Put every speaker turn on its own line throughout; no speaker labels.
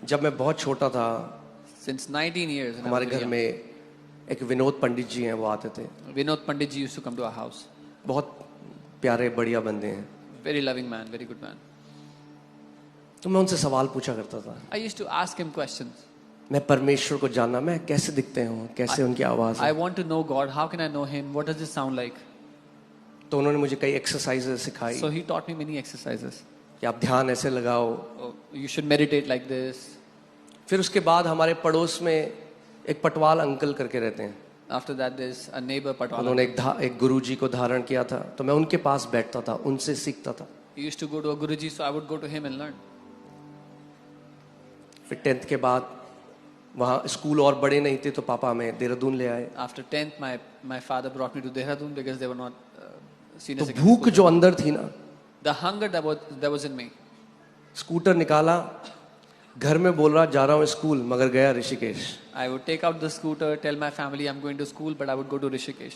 जब मैं बहुत छोटा था,
Since 19 years, when I
हमारे
was
घर
young,
में एक विनोद पंडित जी हैं, वो आते थे.
Vinod Pandit ji used to come to our house.
बहुत प्यारे बढ़िया बंदे हैं.
Very loving man, very good man.
तो मैं उनसे सवाल पूछा करता था.
I used to ask him questions.
मैं परमेश्वर को जानना, मैं कैसे दिखते हूँ, कैसे उनकी आवाज
I
है.
want to know God. How can I know Him? What does it sound like?
तो उन्होंने मुझे कई एक्सरसाइजेस सिखाई
So He taught me many exercises.
कि आप ध्यान ऐसे लगाओ.
Oh, you should meditate like this.
फिर उसके बाद हमारे पड़ोस में एक पटवाल अंकल करके रहते हैं.
After that, there's a neighbor Patwala.
उन्होंने एक गुरुजी को धारण किया था, तो मैं उनके पास बैठता था, उनसे सीखता था.
He used to go to a Guruji, so I would go to him and learn.
फिर 10th के बाद वहाँ स्कूल और बड़े नहीं थे, तो पापा हमें देहरादून ले आए.
After 10th, my father brought me to Dehradun because they were not senior
तो
secondary
भूख
school.
जो अंदर थी ना,
The hunger that was in me.
Scooter निकाला, घर में बोल रहा जा रहा हूँ स्कूल, मगर गया Rishikesh.
I would take out the scooter, tell my family I'm going to school, but I would go to Rishikesh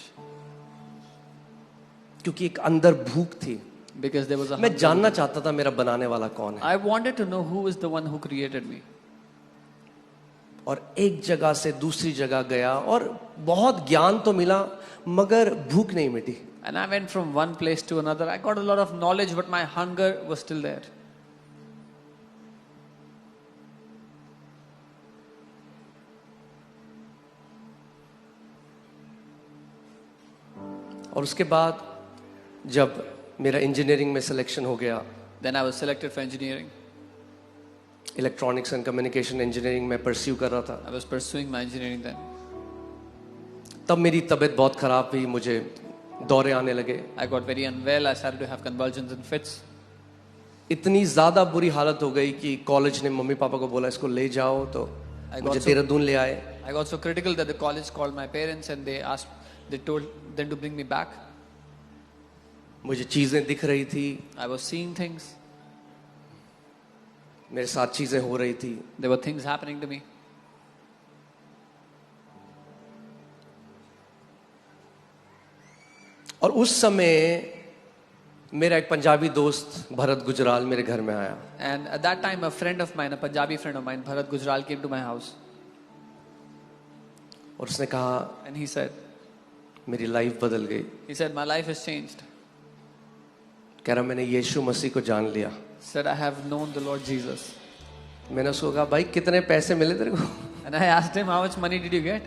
क्योंकि एक अंदर भूख थी.
because there was a
मैं
hunger.
जानना चाहता था मेरा बनाने वाला कौन है.
I wanted to know who is the one who created me.
और एक जगह से दूसरी जगह गया और बहुत ज्ञान तो मिला, मगर भूख नहीं मिटी.
And I went from one place to another. I got a lot of knowledge, but my hunger was still there.
और उसके बाद जब मेरा इंजीनियरिंग में सिलेक्शन हो गया,
Then I was selected for engineering.
Electronics and communication engineering में pursue कर रहा था.
I was pursuing my engineering then.
तब मेरी तबीयत बहुत खराब हुई, मुझे दौरे आने लगे.
I got very unwell. I started to have convulsions and fits.
इतनी ज्यादा बुरी हालत हो गई कि कॉलेज ने मम्मी पापा को बोला इसको ले जाओ, तो मुझे देहरादून ले आए.
I got so critical that the college called my parents and they told them to bring me back.
मुझे चीजें दिख रही थी,
I was seeing things.
मेरे साथ चीजें हो रही थी.
There were things happening to me.
और उस समय मेरा एक पंजाबी दोस्त भरत गुजराल मेरे घर में आया.
And at that time, a friend of mine, a Punjabi friend of mine, Bharat Gujral, came to my house.
और उसने कहा
And he said,
मेरी लाइफ बदल गई.
my life has changed.
कह रहा मैंने यीशु मसीह को जान लिया.
Said, I have known the Lord Jesus.
मैंने उसको कहा भाई कितने पैसे मिले तेरे को,
And I asked him, how much money did you get?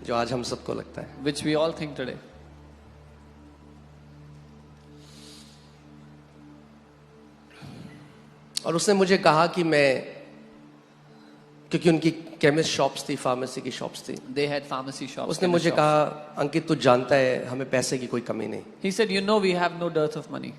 जो आज हम सबको लगता है.
Which we all think today.
और उसने मुझे कहा कि मैं, क्योंकि उनकी केमिस्ट शॉप्स थी, फार्मेसी की शॉप्स थी,
They had pharmacy shops.
उसने
chemist
मुझे
shops.
कहा अंकित तू जानता है हमें पैसे की कोई कमी नहीं,
He said, we have no dearth of money.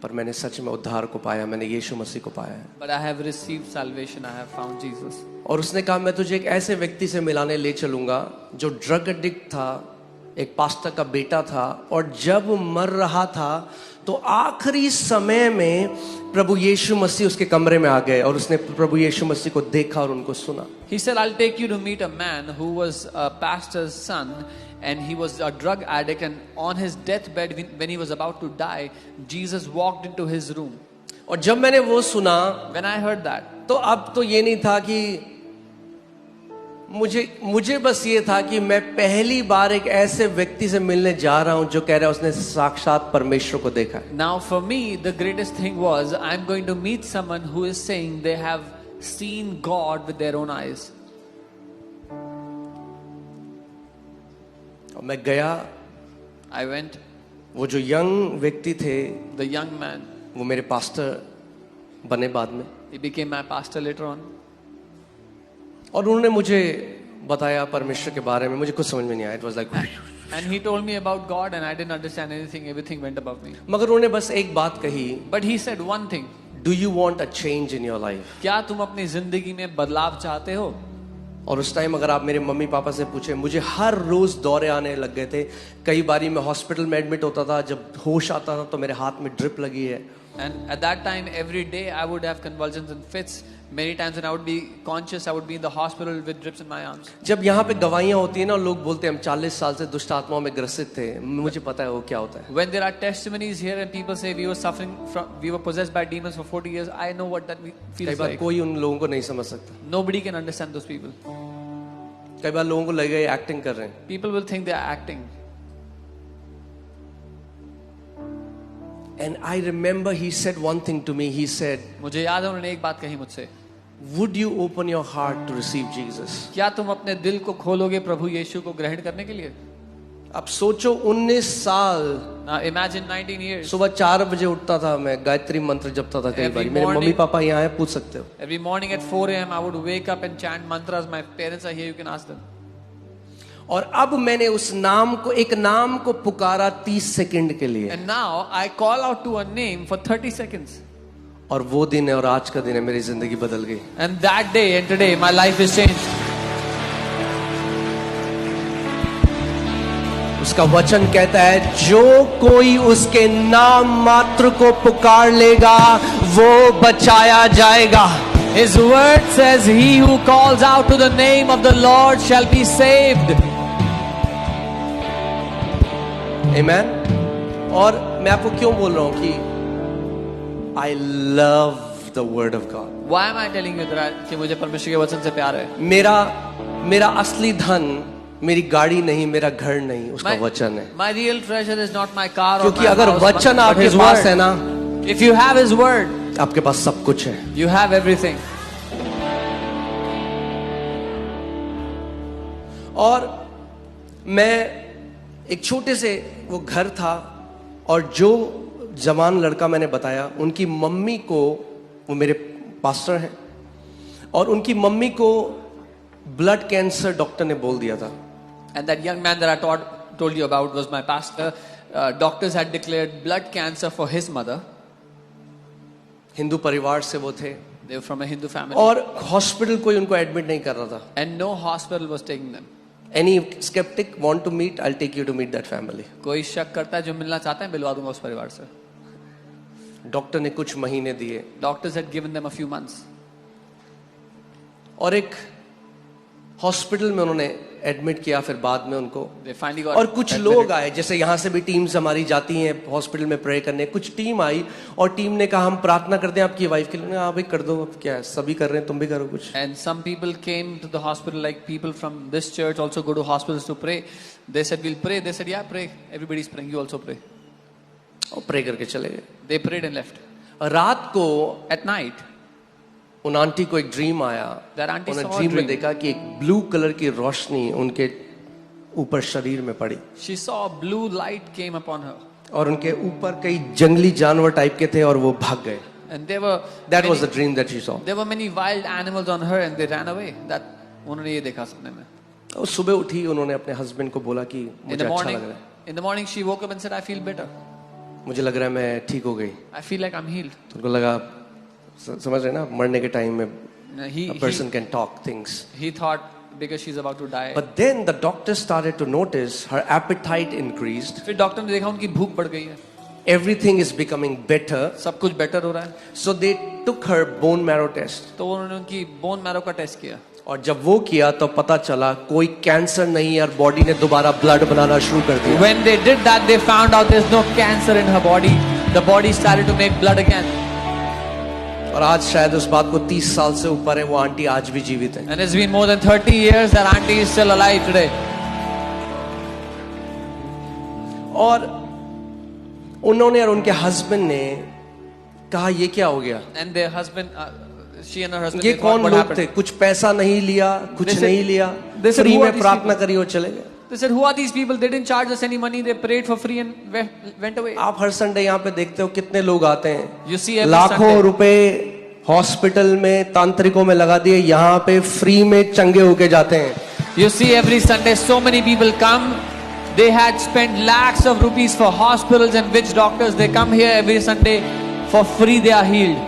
पर मैंने सच में उद्धार को पाया, मैंने यीशु मसीह को पाया है.
But I have received salvation. I have found Jesus.
और उसने कहा मैं तुझे एक ऐसे व्यक्ति से मिलाने ले चलूंगा जो ड्रग एडिक्ट था, एक पास्टर का बेटा था, और जब मर रहा था तो आखिरी समय में प्रभु यीशु मसीह उसके कमरे में आ गए और उसने प्रभु यीशु मसीह को देखा और उनको सुना.
He said, I'll take you to meet a man who was a pastor's son and he was a drug addict, and on his deathbed when he was about to die, Jesus walked into his room.
और जब मैंने वो सुना,
When I heard that,
तो अब तो ये नहीं था कि मुझे बस ये था कि मैं पहली बार एक ऐसे व्यक्ति से मिलने जा रहा हूं जो कह रहा है उसने साक्षात परमेश्वर को देखा है.
now for me, the greatest thing was I'm going to meet someone who is saying they have seen God with their own eyes.
और मैं गया.
I went.
वो जो यंग व्यक्ति थे,
The young man,
वो मेरे पास्टर बने बाद में,
he became my pastor later on.
और उन्होंने मुझे बताया परमेश्वर के बारे में. मुझे कुछ समझ में नहीं आया. It was like,
And he told me about God and I didn't understand anything. Everything went above me.
मगर उन्होंने बस एक बात कही,
But he said one thing.
Do you want a change in your life?
क्या तुम अपनी जिंदगी में बदलाव चाहते हो?
और उस टाइम अगर आप मेरे मम्मी पापा से पूछे, मुझे हर रोज दौरे आने लग गए थे. कई बारी मैं हॉस्पिटल में एडमिट होता था, जब होश आता था तो मेरे हाथ में ड्रिप लगी है.
And at that time, every day I would have convulsions and fits. Many times when I would be conscious, I would be in the hospital with drips in my arms.
जब यहाँ पे गवाहियाँ होती है ना, लोग बोलते हैं हम 40 साल से दुष्ट आत्माओं में ग्रसित थे, मुझे पता है वो क्या होता है.
When there are testimonies here and people say we were possessed by demons for 40 years, I know what that
कई
feels
बार
like.
कोई उन लोगों को नहीं समझ सकता.
Nobody can understand those people.
कई बार लोगों को लगेगा ये एक्टिंग कर रहे हैं.
People will think they are acting.
And I remember he said one thing to me. He said,
मुझे याद है उन्होंने एक बात कही मुझसे.
would you open your heart to receive Jesus?
क्या तुम अपने दिल को खोलोगे प्रभु यीशु को ग्रहण करने के लिए?
अब सोचो 19 साल.
Now imagine 19 years.
सुबह 4 बजे उठता था मैं, गायत्री मंत्र जपता था. कई बार मेरे मम्मी पापा यहाँ हैं, पूछ सकते हो.
Every morning at 4 a.m. I would wake up and chant mantras. My parents are here, you can ask them.
और अब मैंने उस नाम को, एक नाम को पुकारा 30 सेकंड के लिए.
And now I call out to a name for 30 seconds.
और वो दिन है और आज का दिन है, मेरी जिंदगी बदल गई.
And that day and today my life is changed.
उसका वचन कहता है जो कोई उसके नाम मात्र को पुकार लेगा वो बचाया जाएगा.
His word says he who calls out to the name of the Lord shall be saved.
Amen. और मैं आपको क्यों बोल रहा हूं कि I love the word of God.
Why am I telling you that कि मुझे परमेश्वर के वचन से प्यार है?
मेरा असली धन मेरी गाड़ी नहीं, मेरा घर नहीं, उसका वचन है.
My real treasure is not my car or
क्योंकि
my
अगर
house,
वचन
but
आपके
his
पास
word.
है ना,
If you have his word,
आपके पास सब कुछ है.
you have everything.
और मैं एक छोटे से वो घर था और जो जवान लड़का मैंने बताया, उनकी मम्मी को, वो मेरे पास्टर हैं, और उनकी मम्मी को ब्लड कैंसर डॉक्टर ने बोल दिया था.
And that young man that I told you about was my pastor. Doctors had declared blood cancer for his mother.
Hindu परिवार से वो थे.
They were from a Hindu family.
और हॉस्पिटल कोई उनको एडमिट नहीं कर रहा था.
And no hospital was taking them.
Any skeptic want to meet, I'll take you to meet that family.
कोई शक करता है जो मिलना चाहता है मिलवा दूंगा उस परिवार से.
डॉक्टर ने कुछ महीने दिए.
Doctors had given them a few months.
और एक हॉस्पिटल में उन्होंने एडमिट किया, फिर बाद में उनको.
They finally got
और कुछ
admitted.
लोग आए, जैसे यहाँ से भी टीम्स हमारी जाती हैं हॉस्पिटल में प्रे करने. कुछ टीम आई और टीम ने कहा हम प्रार्थना करते हैं आपकी वाइफ के लिए. हाँ भाई कर दो, अब क्या है, सभी कर रहे हैं, तुम भी करो कुछ.
And some people came to the hospital, like people from this church also go to hospitals to pray. They said we'll pray. They said yeah, pray. Everybody's praying. You also pray.
और pray करके चले गए.
They prayed and left.
रात को
At night,
उन aunty को एक dream आया.
That auntie
उन्होंने
saw a
ड्रीम में
dream.
देखा कि एक ब्लू कलर की रोशनी उनके ऊपर शरीर में पड़ी
she saw a blue light came upon her.
और उनके ऊपर कई जंगली जानवर टाइप के थे और वो भाग गए.
And there were
That
many,
was the dream that she saw.
there were many wild animals on her and they ran away. That उन्होंने ये देखा सपने में.
और सुबह उठी, उन्होंने अपने हस्बैंड को बोला कि
In
मुझे
the
अच्छा
morning,
लग रहा है,
in the morning she woke up and said I feel better.
मुझे लग रहा है मैं ठीक हो गई.
I feel like I'm healed.
तो उनको लगा, समझ रहे ना, मरने के टाइम में
He
a person can talk things.
thought because she's about to die.
But then the doctor started to notice her appetite increased.
फिर डॉक्टर ने देखा उनकी भूख बढ़ गई है.
Everything is becoming better.
सब कुछ बेटर हो रहा है.
So they took her bone marrow test.
तो उन्होंने उनकी बोन मैरो का टेस्ट किया.
और जब वो किया तो पता चला कोई कैंसर नहीं है और बॉडी ने दोबारा ब्लड बनाना शुरू कर दिया.
When they did that, they found out there's no cancer in her body. The body started to make blood again.
और आज शायद उस बात को 30 साल से ऊपर है, वो आंटी आज भी जीवित है.
And it's been more than 30 years that auntie is still alive today.
और उन्होंने और उनके हस्बैंड ने कहा ये क्या हो गया.
And their husband, she and her husband,
ये
they thought,
कौन
what
लोग
happened?
थे, कुछ पैसा नहीं लिया, कुछ
They said-
नहीं लिया,
they said,
free
who are
में
these
प्रार्थना
people?
करी और चले गए.
They said, who are these people? They didn't charge us any money. They prayed for free and went away.
आप हर संडे यहाँ पे देखते हो कितने लोग आते हैं.
You see every
लाखों
Sunday.
रुपए हॉस्पिटल में तांत्रिकों में लगा दिए, यहाँ पे फ्री में चंगे होके जाते हैं.
You see every Sunday so many people come. They had spent lakhs of rupees for hospitals and witch doctors. They come here every Sunday for free. They are healed.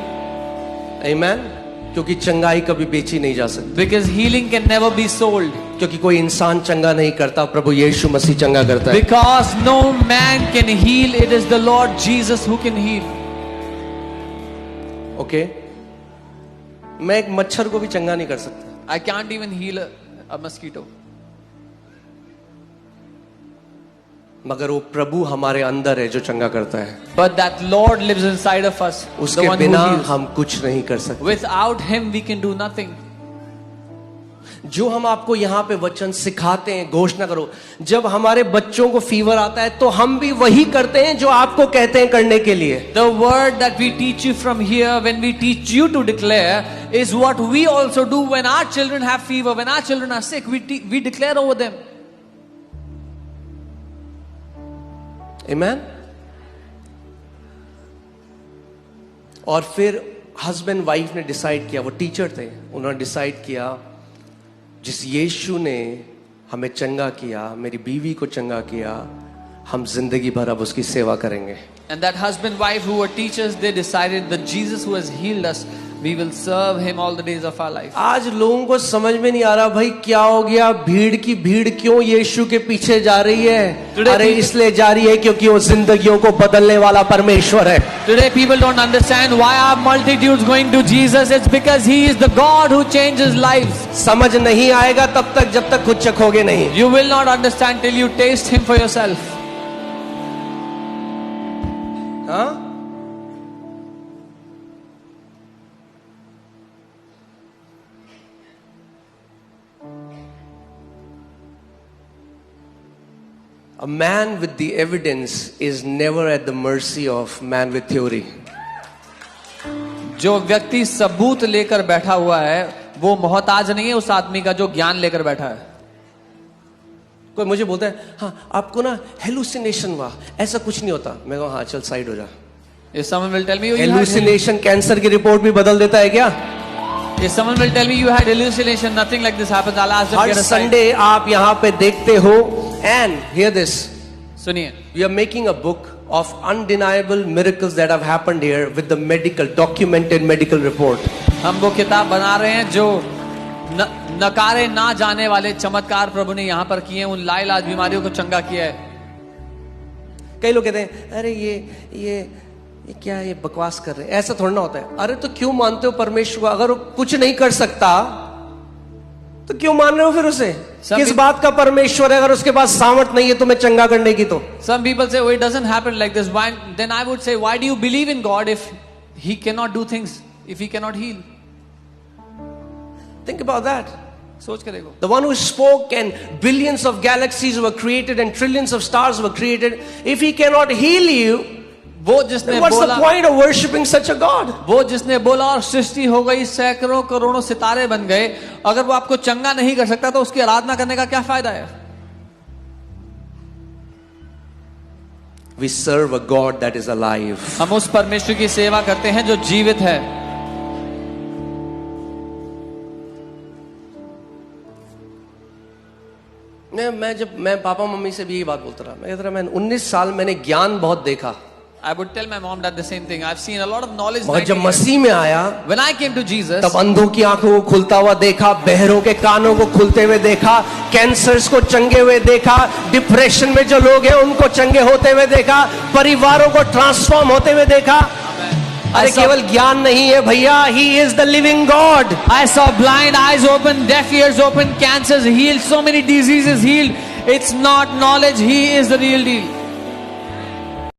Amen. क्योंकि चंगाई कभी बेची नहीं जा सकती.
Because healing can never be sold.
क्योंकि कोई इंसान चंगा नहीं करता, प्रभु यीशु मसीह चंगा करता है.
Because no man can heal. It is the Lord Jesus who can heal.
Okay. मैं एक मच्छर को भी चंगा नहीं कर सकता,
I can't even heal a mosquito.
मगर वो प्रभु हमारे अंदर है जो चंगा करता है.
But that Lord lives inside of us, the
उसके
one who
बिना
heals.
हम कुछ नहीं कर सकते.
Without Him, we can do nothing.
जो हम आपको यहाँ पे वचन सिखाते हैं, घोषणा करो, जब हमारे बच्चों को फीवर आता है तो हम भी वही करते हैं जो आपको कहते हैं करने के लिए.
The word that we teach you from here, when we teach you to declare, is what we also do when our children have fever, when our children are sick. We declare over them.
Amen. और फिर husband wife ने decide किया, वो teacher थे, उन्होंने decide किया जिस यीशु ने हमें चंगा किया, मेरी बीवी को चंगा किया, हम जिंदगी भर अब उसकी सेवा करेंगे.
And that husband wife who were teachers, they decided that Jesus who has healed us, we will serve Him all the days of our life.
आज लोगों को समझ में नहीं आ रहा भाई क्या हो गया, भीड़ की भीड़ क्यों यीशु के पीछे जा रही है.
Today
अरे
people-
इसलिए जा रही है क्योंकि वो जिंदगियों को बदलने वाला परमेश्वर है.
Today people don't understand why are multitudes going to Jesus. It's because He is the God who changes lives.
समझ नहीं आएगा तब तक जब तक खुद चखोगे नहीं.
You will not understand till you taste Him for yourself.
हाँ, a man with the evidence is never at the mercy of man with theory.
जो व्यक्ति सबूत लेकर बैठा हुआ है वो मोहताज नहीं है उस आदमी का जो ज्ञान लेकर बैठा है.
कोई मुझे बोलता है हाँ आपको ना हेलुसिनेशन हुआ, ऐसा कुछ नहीं होता. मैं कहूँ हाँ चल साइड हो जा.
If someone will tell me you had
hallucination cancer की रिपोर्ट भी बदल देता है क्या?
if someone will tell me you had hallucination, nothing like this happens, I'll ask them
her
get a side.
Sunday आप यहाँ पे देखते हो. And hear this,
सुनिए,
we are making a book of undeniable miracles that have happened here with the medical, documented medical report.
हम वो किताब बना रहे हैं जो नकारे ना जाने वाले चमत्कार प्रभु ने यहाँ पर किए हैं, उन लाइलाज बीमारियों को चंगा किया है.
कई लोग कहते हैं अरे ये क्या है, ये बकवास कर रहे हैं, ऐसा थोड़ा ना होता है. अरे तो क्यों मानते हो परमेश्वर को? अगर वो कुछ नहीं कर सकता तो क्यों मान रहे हो फिर उसे? किस बात का परमेश्वर है अगर उसके पास सामर्थ नहीं है तुम्हें चंगा करने की? तो
Some people say, oh, it doesn't happen like this. Why? Then I would say, why do you believe in God if He cannot do things, if He cannot heal?
think about that.
सोच के देखो.
The one who spoke and billions of galaxies were created and trillions of stars were created, if he cannot heal you,
वो जिसने
then what's
बोला,
the point of worshiping such a God?
वो जिसने बोला और सृष्टि हो गई, सैकड़ों करोड़ों सितारे बन गए, अगर वो आपको चंगा नहीं कर सकता तो उसकी आराधना करने का क्या फायदा है?
We serve a God that is alive.
हम उस परमेश्वर की सेवा करते हैं जो जीवित है.
मैं पापा मम्मी से भी यही बात बोलता रहा. मैं कहता रहा मैं 19 साल मैंने ज्ञान बहुत देखा,
I would tell my mom that the same thing. I've seen a lot of knowledge.
मगर जब मसीह में आया
When I came to Jesus,
तब अंधों की आंखों को खुलता हुआ देखा, बहरों के कानों को खुलते हुए देखा, कैंसर्स को चंगे हुए देखा, डिप्रेशन में जो लोग हैं उनको चंगे होते हुए देखा, परिवारों को ट्रांसफॉर्म होते हुए देखा. अरे केवल ज्ञान नहीं है भैया, He is the living God.
I saw blind eyes open, deaf ears open, cancers healed, so many diseases healed. It's not knowledge, He is the real deal.